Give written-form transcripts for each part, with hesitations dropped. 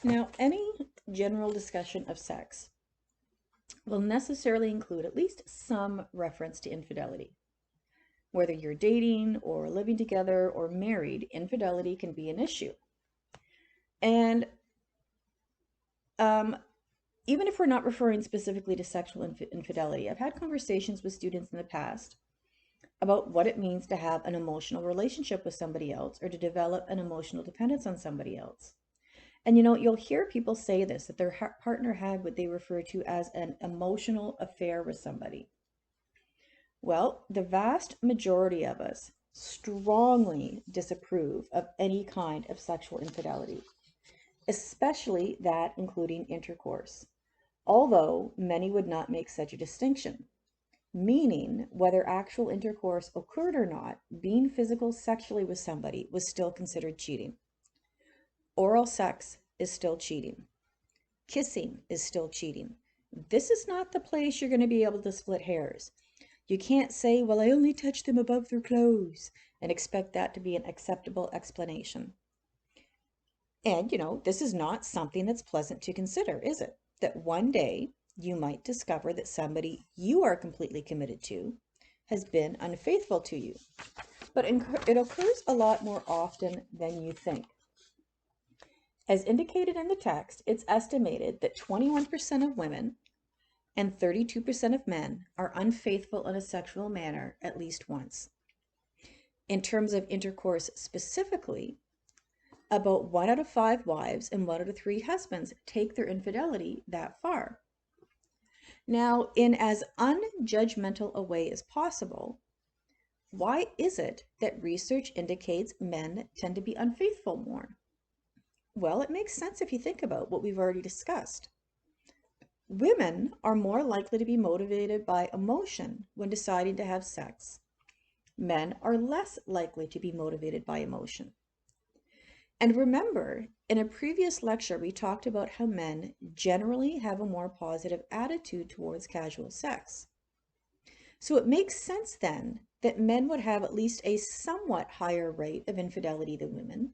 Now, any general discussion of sex will necessarily include at least some reference to infidelity. Whether you're dating or living together or married, infidelity can be an issue. And um, even if we're not referring specifically to sexual infidelity, I've had conversations with students in the past about what it means to have an emotional relationship with somebody else or to develop an emotional dependence on somebody else. And you'll hear people say this, that their partner had what they refer to as an emotional affair with somebody. Well, the vast majority of us strongly disapprove of any kind of sexual infidelity, especially that including intercourse, although many would not make such a distinction, meaning whether actual intercourse occurred or not, being physical sexually with somebody was still considered cheating. Oral sex is still cheating. Kissing is still cheating. This is not the place you're going to be able to split hairs. You can't say, well, I only touched them above their clothes and expect that to be an acceptable explanation. And, this is not something that's pleasant to consider, is it? That one day you might discover that somebody you are completely committed to has been unfaithful to you. But it occurs a lot more often than you think. As indicated in the text, it's estimated that 21% of women and 32% of men are unfaithful in a sexual manner at least once. In terms of intercourse specifically, about 1 out of 5 wives and 1 out of 3 husbands take their infidelity that far. Now, in as unjudgmental a way as possible, why is it that research indicates men tend to be unfaithful more? Well, it makes sense if you think about what we've already discussed. Women are more likely to be motivated by emotion when deciding to have sex. Men are less likely to be motivated by emotion. And remember, in a previous lecture, we talked about how men generally have a more positive attitude towards casual sex. So it makes sense then that men would have at least a somewhat higher rate of infidelity than women,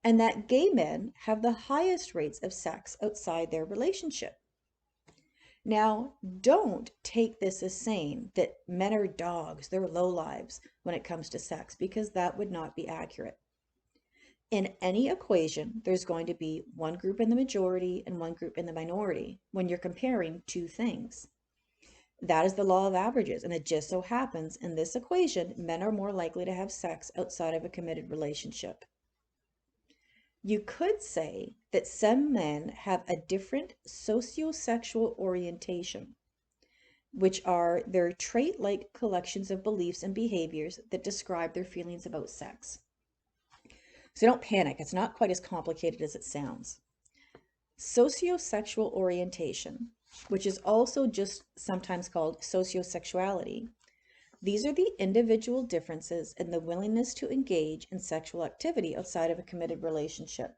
and that gay men have the highest rates of sex outside their relationship. Now, don't take this as saying that men are dogs, they're lowlives when it comes to sex, because that would not be accurate. In any equation, there's going to be one group in the majority and one group in the minority when you're comparing two things. That is the law of averages, and it just so happens in this equation, men are more likely to have sex outside of a committed relationship. You could say that some men have a different sociosexual orientation, which are their trait-like collections of beliefs and behaviors that describe their feelings about sex. So don't panic, it's not quite as complicated as it sounds. Sociosexual orientation, which is also just sometimes called sociosexuality, these are the individual differences in the willingness to engage in sexual activity outside of a committed relationship.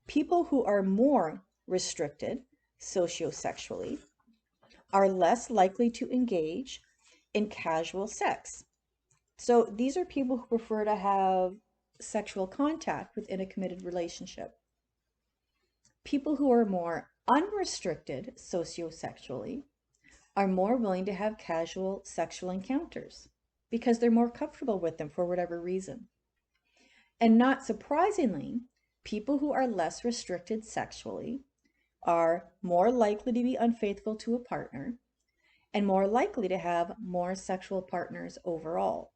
People who are more restricted sociosexually are less likely to engage in casual sex. So these are people who prefer to have sexual contact within a committed relationship. People who are more unrestricted sociosexually are more willing to have casual sexual encounters because they're more comfortable with them for whatever reason. And not surprisingly, people who are less restricted sexually are more likely to be unfaithful to a partner and more likely to have more sexual partners overall.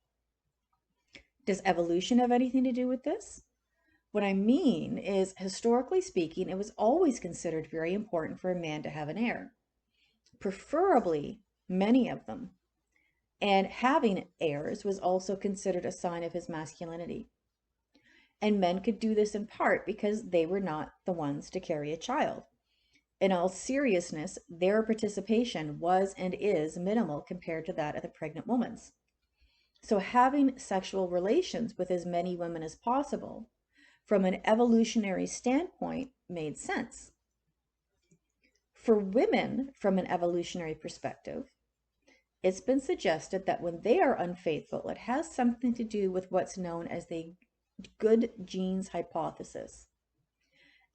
Does evolution have anything to do with this? What I mean is, historically speaking, it was always considered very important for a man to have an heir, preferably many of them. And having heirs was also considered a sign of his masculinity. And men could do this in part because they were not the ones to carry a child. In all seriousness, their participation was and is minimal compared to that of the pregnant woman's. So having sexual relations with as many women as possible, from an evolutionary standpoint, made sense. For women, from an evolutionary perspective, it's been suggested that when they are unfaithful, it has something to do with what's known as the good genes hypothesis.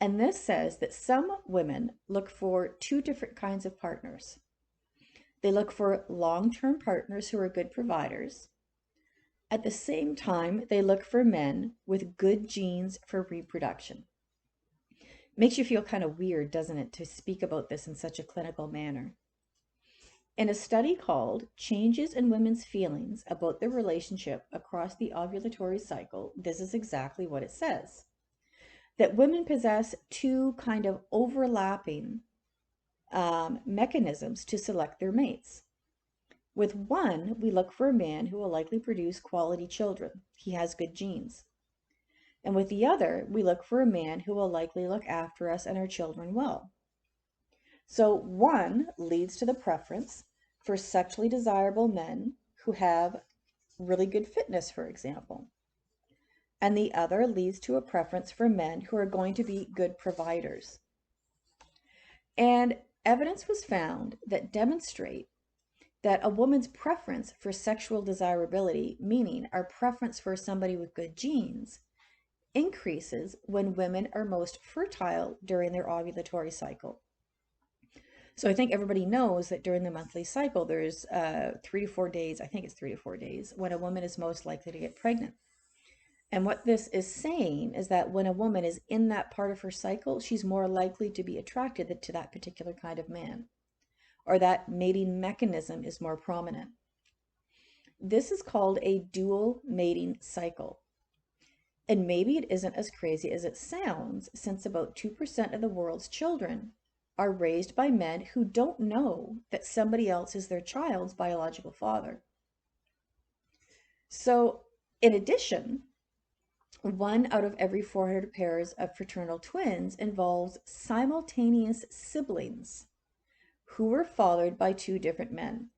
And this says that some women look for two different kinds of partners. They look for long-term partners who are good providers. At the same time, they look for men with good genes for reproduction. Makes you feel kind of weird, doesn't it, to speak about this in such a clinical manner. In a study called Changes in Women's Feelings About Their Relationship Across the Ovulatory Cycle, this is exactly what it says. That women possess two kind of overlapping mechanisms to select their mates. With one, we look for a man who will likely produce quality children. He has good genes. And with the other, we look for a man who will likely look after us and our children well. So one leads to the preference for sexually desirable men who have really good fitness, for example. And the other leads to a preference for men who are going to be good providers. And evidence was found that demonstrate that a woman's preference for sexual desirability, meaning our preference for somebody with good genes, increases when women are most fertile during their ovulatory cycle. So I think everybody knows that during the monthly cycle, there's 3 to 4 days, I think it's 3 to 4 days, when a woman is most likely to get pregnant. And what this is saying is that when a woman is in that part of her cycle, she's more likely to be attracted to that particular kind of man, or that mating mechanism is more prominent. This is called a dual mating cycle. And maybe it isn't as crazy as it sounds, since about 2% of the world's children are raised by men who don't know that somebody else is their child's biological father. So, in addition, 1 out of every 400 pairs of fraternal twins involves simultaneous siblings who were fathered by 2 different men.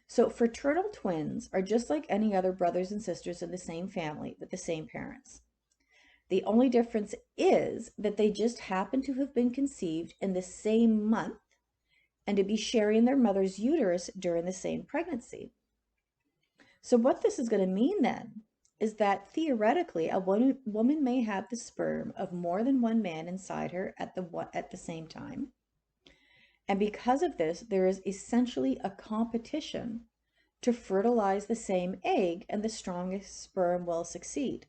So fraternal twins are just like any other brothers and sisters in the same family with the same parents. The only difference is that they just happen to have been conceived in the same month and to be sharing their mother's uterus during the same pregnancy. So what this is going to mean then is that theoretically a woman may have the sperm of more than one man inside her at the same time. And because of this, there is essentially a competition to fertilize the same egg, and the strongest sperm will succeed.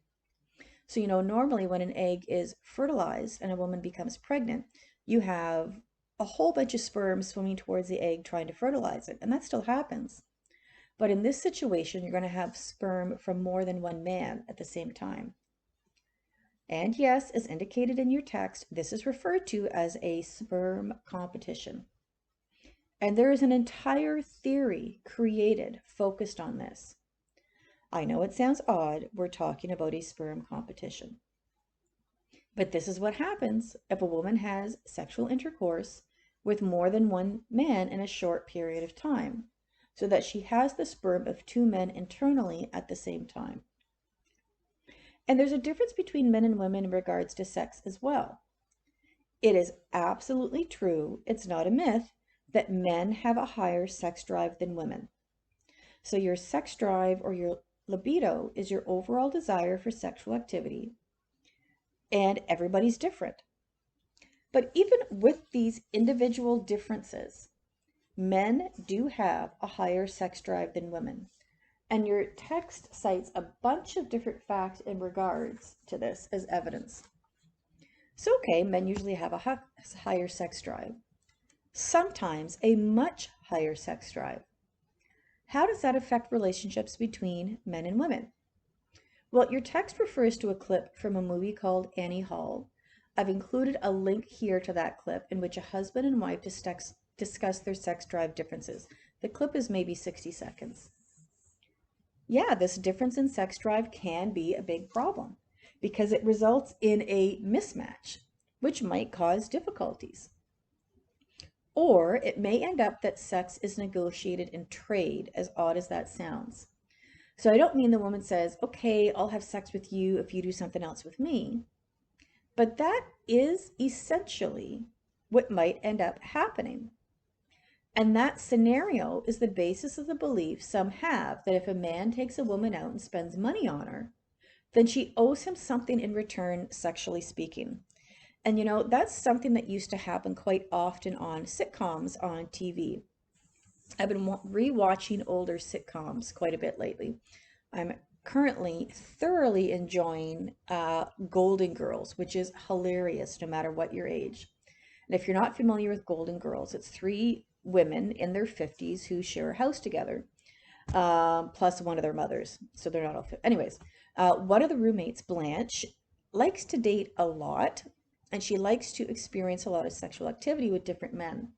So, normally when an egg is fertilized and a woman becomes pregnant, you have a whole bunch of sperm swimming towards the egg trying to fertilize it, and that still happens. But in this situation, you're going to have sperm from more than one man at the same time. And yes, as indicated in your text, this is referred to as a sperm competition. And there is an entire theory created focused on this. I know it sounds odd, we're talking about a sperm competition. But this is what happens if a woman has sexual intercourse with more than one man in a short period of time, so that she has the sperm of 2 men internally at the same time. And there's a difference between men and women in regards to sex as well. It is absolutely true, it's not a myth, that men have a higher sex drive than women. So your sex drive or your libido is your overall desire for sexual activity, and everybody's different. But even with these individual differences, men do have a higher sex drive than women. And your text cites a bunch of different facts in regards to this as evidence. So, okay, men usually have a higher sex drive. Sometimes a much higher sex drive. How does that affect relationships between men and women? Well, your text refers to a clip from a movie called Annie Hall. I've included a link here to that clip in which a husband and wife discuss their sex drive differences. The clip is maybe 60 seconds. Yeah, this difference in sex drive can be a big problem because it results in a mismatch, which might cause difficulties. Or it may end up that sex is negotiated in trade, as odd as that sounds. So I don't mean the woman says, okay, I'll have sex with you if you do something else with me. But that is essentially what might end up happening. And that scenario is the basis of the belief some have that if a man takes a woman out and spends money on her, then she owes him something in return, sexually speaking. And that's something that used to happen quite often on sitcoms on TV. I've been rewatching older sitcoms quite a bit lately. I'm currently thoroughly enjoying Golden Girls, which is hilarious no matter what your age. And if you're not familiar with Golden Girls, it's three women in their 50s who share a house together, plus one of their mothers. So they're not all fit. Anyways, one of the roommates, Blanche, likes to date a lot, and she likes to experience a lot of sexual activity with different men.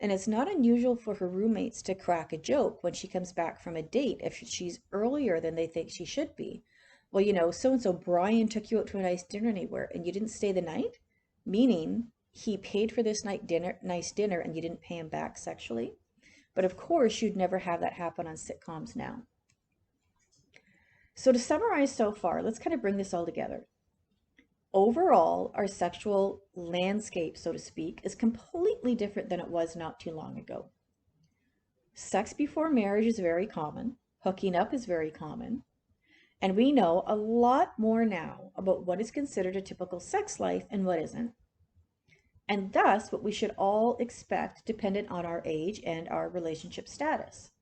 And it's not unusual for her roommates to crack a joke when she comes back from a date if she's earlier than they think she should be. Well, so and so Brian took you out to a nice dinner anywhere and you didn't stay the night, meaning he paid for this nice dinner and you didn't pay him back sexually. But of course, you'd never have that happen on sitcoms now. So to summarize so far, let's kind of bring this all together. Overall, our sexual landscape, so to speak, is completely different than it was not too long ago. Sex before marriage is very common. Hooking up is very common. And we know a lot more now about what is considered a typical sex life and what isn't. And thus, what we should all expect dependent on our age and our relationship status.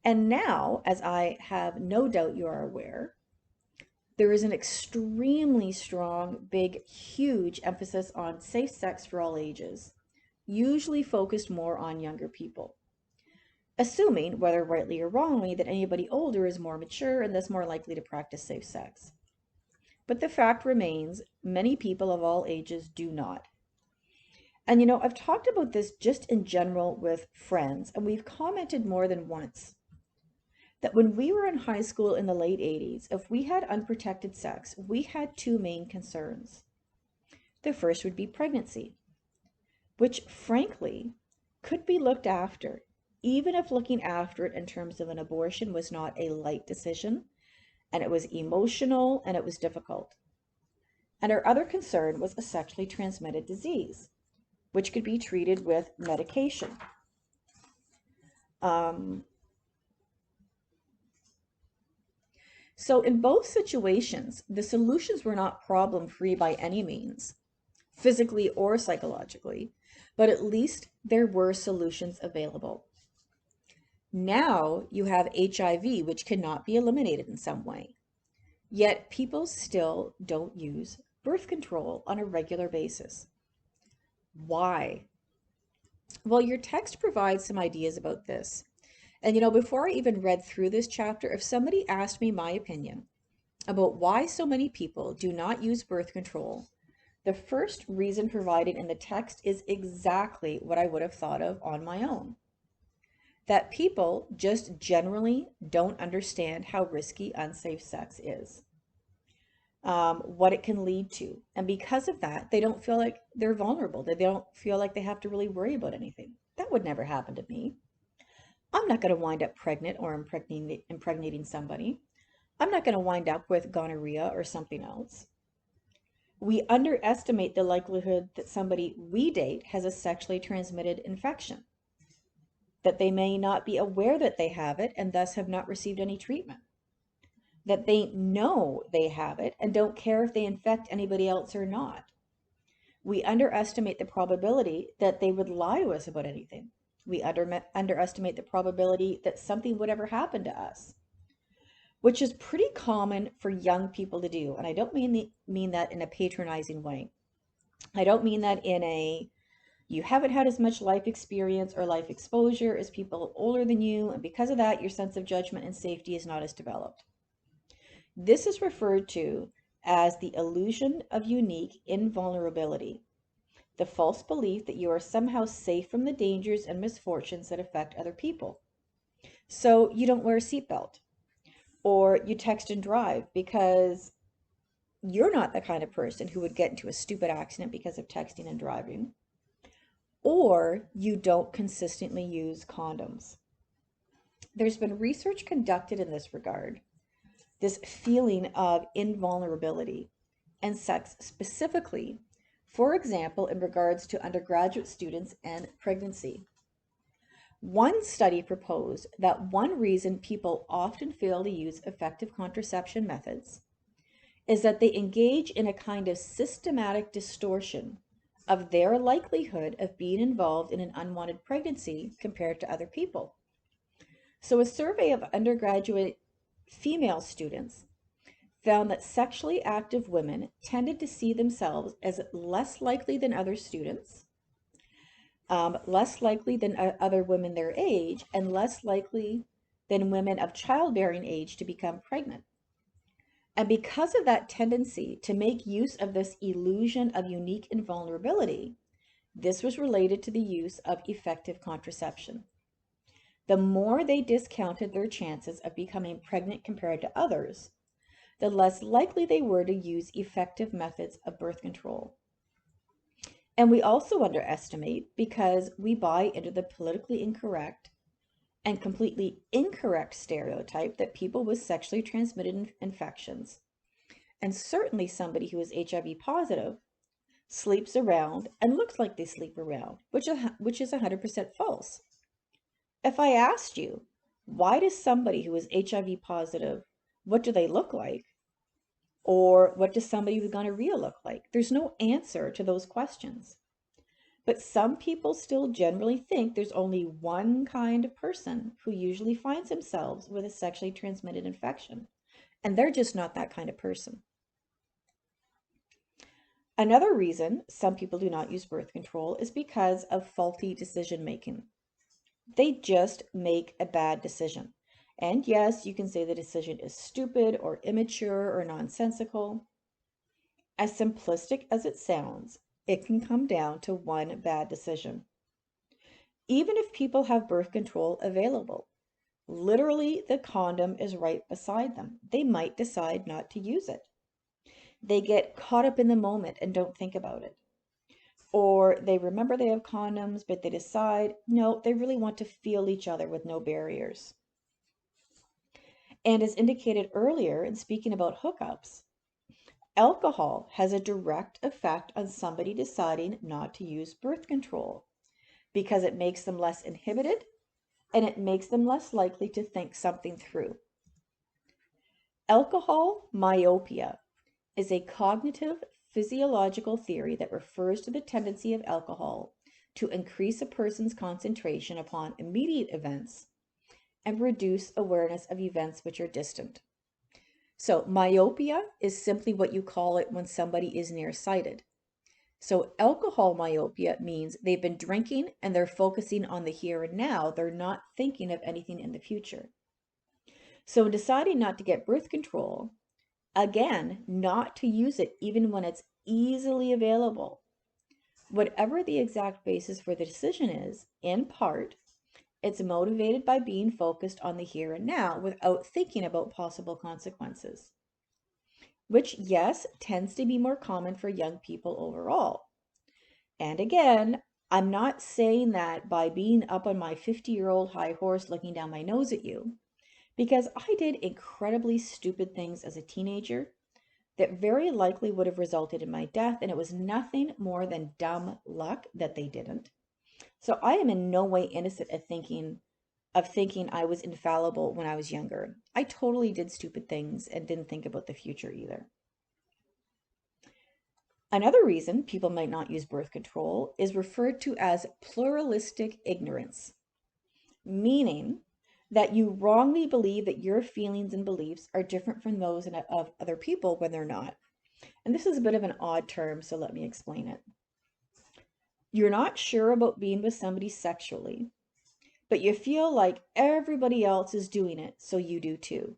And now, as I have no doubt you are aware, there is an extremely strong, big, huge emphasis on safe sex for all ages, usually focused more on younger people, assuming, whether rightly or wrongly, that anybody older is more mature and thus more likely to practice safe sex. But the fact remains, many people of all ages do not. And I've talked about this just in general with friends, and we've commented more than once that when we were in high school in the late 80s, if we had unprotected sex, we had two main concerns. The first would be pregnancy, which frankly could be looked after, even if looking after it in terms of an abortion was not a light decision, and it was emotional and it was difficult. And our other concern was a sexually transmitted disease, which could be treated with medication. So in both situations, the solutions were not problem-free by any means, physically or psychologically, but at least there were solutions available. Now you have HIV, which cannot be eliminated in some way. Yet people still don't use birth control on a regular basis. Why? Well, your text provides some ideas about this. And before I even read through this chapter, if somebody asked me my opinion about why so many people do not use birth control, the first reason provided in the text is exactly what I would have thought of on my own. That people just generally don't understand how risky unsafe sex is, what it can lead to. And because of that, they don't feel like they're vulnerable. They don't feel like they have to really worry about anything. That would never happen to me. I'm not going to wind up pregnant or impregnating somebody. I'm not going to wind up with gonorrhea or something else. We underestimate the likelihood that somebody we date has a sexually transmitted infection, that they may not be aware that they have it and thus have not received any treatment, that they know they have it and don't care if they infect anybody else or not. We underestimate the probability that they would lie to us about anything. We underestimate the probability that something would ever happen to us, which is pretty common for young people to do. And I don't mean that in a patronizing way. I don't mean that in a, you haven't had as much life experience or life exposure as people older than you, and because of that, your sense of judgment and safety is not as developed. This is referred to as the illusion of unique invulnerability, the false belief that you are somehow safe from the dangers and misfortunes that affect other people. So you don't wear a seatbelt, or you text and drive because you're not the kind of person who would get into a stupid accident because of texting and driving, or you don't consistently use condoms. There's been research conducted in this regard, this feeling of invulnerability and sex specifically, for example, in regards to undergraduate students and pregnancy. One study proposed that one reason people often fail to use effective contraception methods is that they engage in a kind of systematic distortion of their likelihood of being involved in an unwanted pregnancy compared to other people. So, a survey of undergraduate female students found that sexually active women tended to see themselves as less likely than other students, less likely than other women their age, and less likely than women of childbearing age to become pregnant. And because of that tendency to make use of this illusion of unique invulnerability, this was related to the use of effective contraception. The more they discounted their chances of becoming pregnant compared to others, the less likely they were to use effective methods of birth control. And we also underestimate because we buy into the politically incorrect and completely incorrect stereotype that people with sexually transmitted infections, and certainly somebody who is HIV positive, sleeps around and looks like they sleep around, which is 100% false. If I asked you, why does somebody who is HIV positive, what do they look like? Or what does somebody with gonorrhea look like? There's no answer to those questions. But some people still generally think there's only one kind of person who usually finds themselves with a sexually transmitted infection, and they're just not that kind of person. Another reason some people do not use birth control is because of faulty decision making. They just make a bad decision. And yes, you can say the decision is stupid or immature or nonsensical. As simplistic as it sounds, it can come down to one bad decision. Even if people have birth control available, literally the condom is right beside them, they might decide not to use it. They get caught up in the moment and don't think about it. Or they remember they have condoms, but they decide, no, they really want to feel each other with no barriers. And as indicated earlier in speaking about hookups, alcohol has a direct effect on somebody deciding not to use birth control because it makes them less inhibited and it makes them less likely to think something through. Alcohol myopia is a cognitive physiological theory that refers to the tendency of alcohol to increase a person's concentration upon immediate events and reduce awareness of events which are distant. So myopia is simply what you call it when somebody is nearsighted. So alcohol myopia means they've been drinking and they're focusing on the here and now. They're not thinking of anything in the future. So in deciding not to get birth control, again, not to use it even when it's easily available, whatever the exact basis for the decision is, in part, it's motivated by being focused on the here and now without thinking about possible consequences, which, yes, tends to be more common for young people overall. And again, I'm not saying that by being up on my 50-year-old high horse looking down my nose at you, because I did incredibly stupid things as a teenager that very likely would have resulted in my death, and it was nothing more than dumb luck that they didn't. So I am in no way innocent of thinking I was infallible when I was younger. I totally did stupid things and didn't think about the future either. Another reason people might not use birth control is referred to as pluralistic ignorance, meaning that you wrongly believe that your feelings and beliefs are different from those of other people when they're not. And this is a bit of an odd term, so let me explain it. You're not sure about being with somebody sexually, but you feel like everybody else is doing it, so you do too.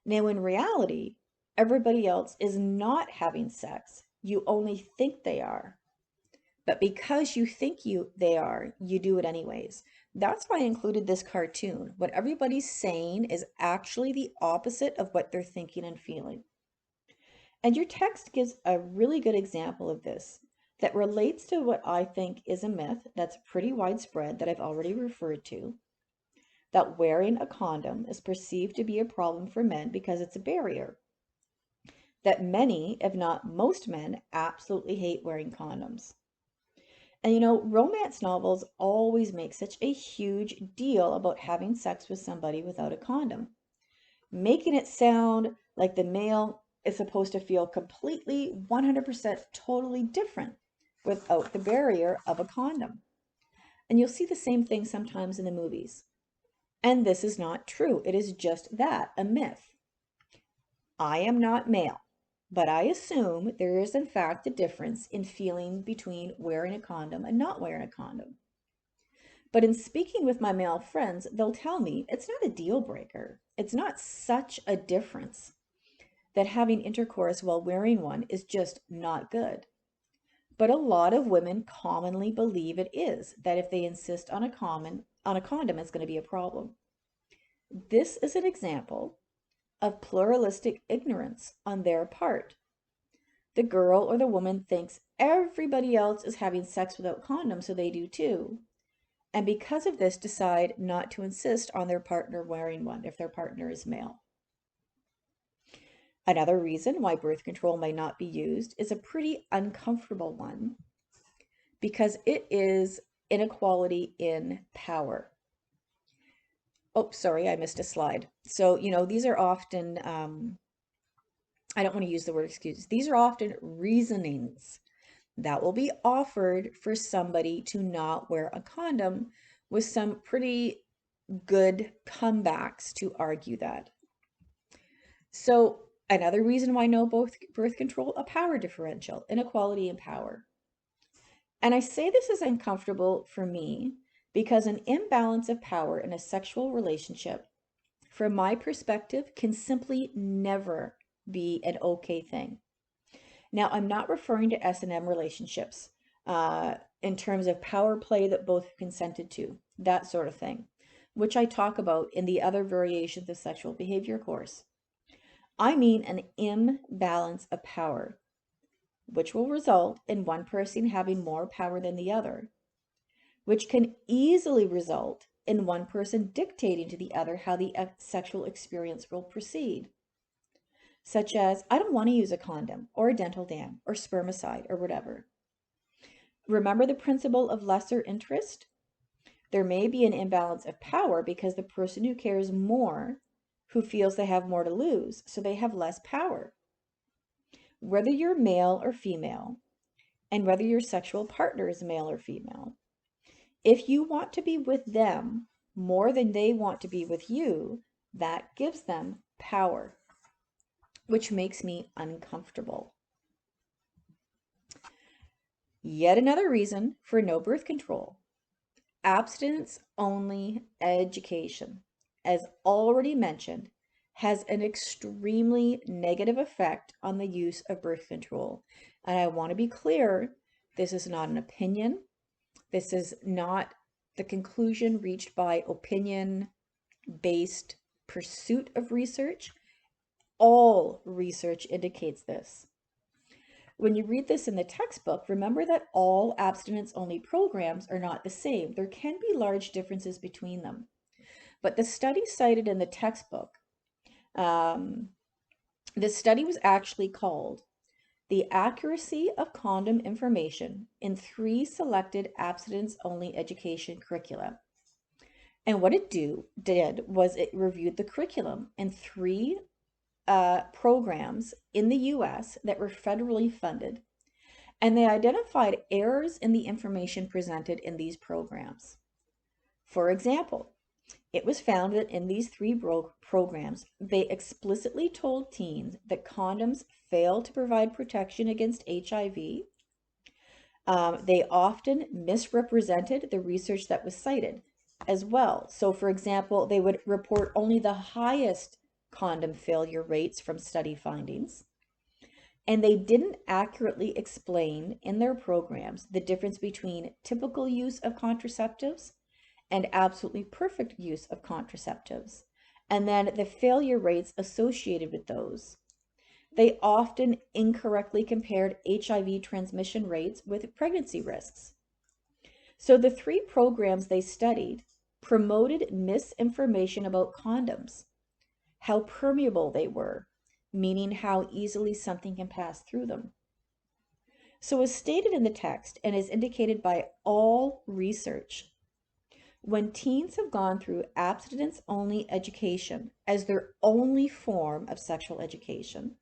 Now, in reality, everybody else is not having sex. You only think they are. But because you think they are, you do it anyways. That's why I included this cartoon. What everybody's saying is actually the opposite of what they're thinking and feeling. And your text gives a really good example of this that relates to what I think is a myth that's pretty widespread that I've already referred to, that wearing a condom is perceived to be a problem for men because it's a barrier. That many, if not most men, absolutely hate wearing condoms. And romance novels always make such a huge deal about having sex with somebody without a condom, making it sound like the male is supposed to feel completely 100% totally different without the barrier of a condom. And you'll see the same thing sometimes in the movies. And this is not true. It is just that, a myth. I am not male, but I assume there is in fact a difference in feeling between wearing a condom and not wearing a condom. But in speaking with my male friends, they'll tell me it's not a deal breaker. It's not such a difference that having intercourse while wearing one is just not good. But a lot of women commonly believe it is, that if they insist on a condom, it's going to be a problem. This is an example of pluralistic ignorance on their part. The girl or the woman thinks everybody else is having sex without condoms, so they do too. And because of this, decide not to insist on their partner wearing one if their partner is male. Another reason why birth control may not be used is a pretty uncomfortable one, because it is inequality in power. Oh, sorry, I missed a slide. So, these are often, I don't want to use the word excuses. These are often reasonings that will be offered for somebody to not wear a condom, with some pretty good comebacks to argue that. So another reason why no birth control, a power differential, inequality in power. And I say this is uncomfortable for me because an imbalance of power in a sexual relationship, from my perspective, can simply never be an okay thing. Now, I'm not referring to S&M relationships in terms of power play that both have consented to, that sort of thing, which I talk about in the other variations of sexual behavior course. I mean an imbalance of power, which will result in one person having more power than the other, which can easily result in one person dictating to the other how the sexual experience will proceed. Such as, I don't want to use a condom or a dental dam or spermicide or whatever. Remember the principle of lesser interest? There may be an imbalance of power because the person who cares more, who feels they have more to lose, so they have less power. Whether you're male or female, and whether your sexual partner is male or female, if you want to be with them more than they want to be with you, that gives them power, which makes me uncomfortable. Yet another reason for no birth control: abstinence-only education, as already mentioned, has an extremely negative effect on the use of birth control. And I want to be clear, this is not an opinion. This is not the conclusion reached by opinion-based pursuit of research. All research indicates this. When you read this in the textbook, remember that all abstinence-only programs are not the same. There can be large differences between them. But the study cited in the textbook, this study was actually called "The Accuracy of Condom Information in 3 Selected Abstinence-Only Education Curricula." And what it did was it reviewed the curriculum in 3 programs in the US that were federally funded, and they identified errors in the information presented in these programs. For example, it was found that in these 3 programs, they explicitly told teens that condoms fail to provide protection against HIV. They often misrepresented the research that was cited as well. So for example, they would report only the highest condom failure rates from study findings, and they didn't accurately explain in their programs the difference between typical use of contraceptives and absolutely perfect use of contraceptives, and then the failure rates associated with those. They often incorrectly compared HIV transmission rates with pregnancy risks. So the 3 programs they studied promoted misinformation about condoms, how permeable they were, meaning how easily something can pass through them. So as stated in the text and as indicated by all research, when teens have gone through abstinence-only education as their only form of sexual education,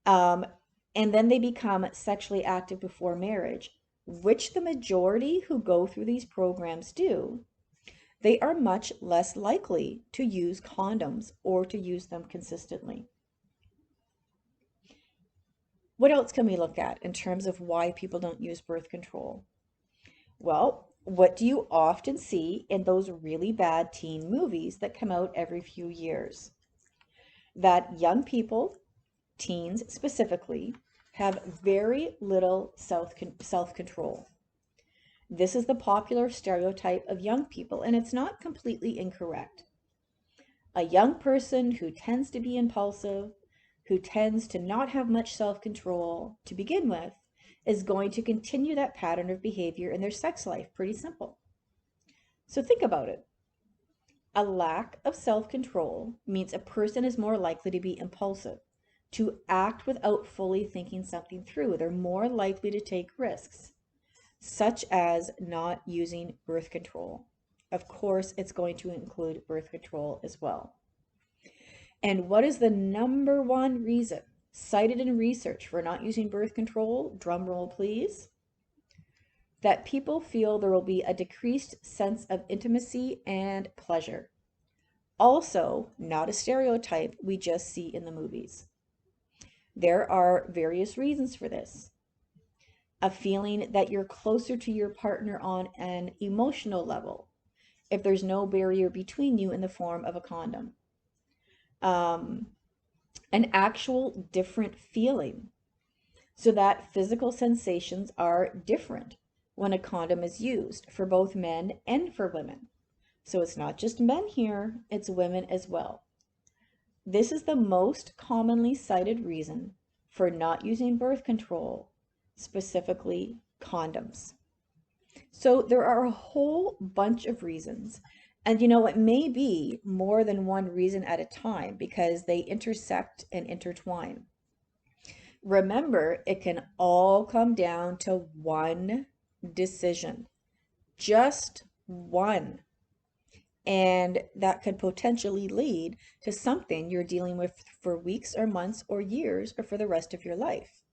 Um, and then they become sexually active before marriage, which the majority who go through these programs do. They are much less likely to use condoms or to use them consistently. What else can we look at in terms of why people don't use birth control? Well, what do you often see in those really bad teen movies that come out every few years? That young people, teens specifically, have very little self-control. This is the popular stereotype of young people, and it's not completely incorrect. A young person who tends to be impulsive, who tends to not have much self-control to begin with, is going to continue that pattern of behavior in their sex life. Pretty simple. So think about it. A lack of self-control means a person is more likely to be impulsive, to act without fully thinking something through. They're more likely to take risks, such as not using birth control. Of course, it's going to include birth control as well. And what is the number one reason cited in research for not using birth control? Drum roll, please. That people feel there will be a decreased sense of intimacy and pleasure. Also, not a stereotype we just see in the movies. There are various reasons for this. A feeling that you're closer to your partner on an emotional level if there's no barrier between you in the form of a condom. An actual different feeling, so that physical sensations are different when a condom is used for both men and for women. So it's not just men here, it's women as well. This is the most commonly cited reason for not using birth control, specifically condoms. So there are a whole bunch of reasons. And it may be more than one reason at a time because they intersect and intertwine. Remember, it can all come down to one decision, just one. And that could potentially lead to something you're dealing with for weeks or months or years or for the rest of your life.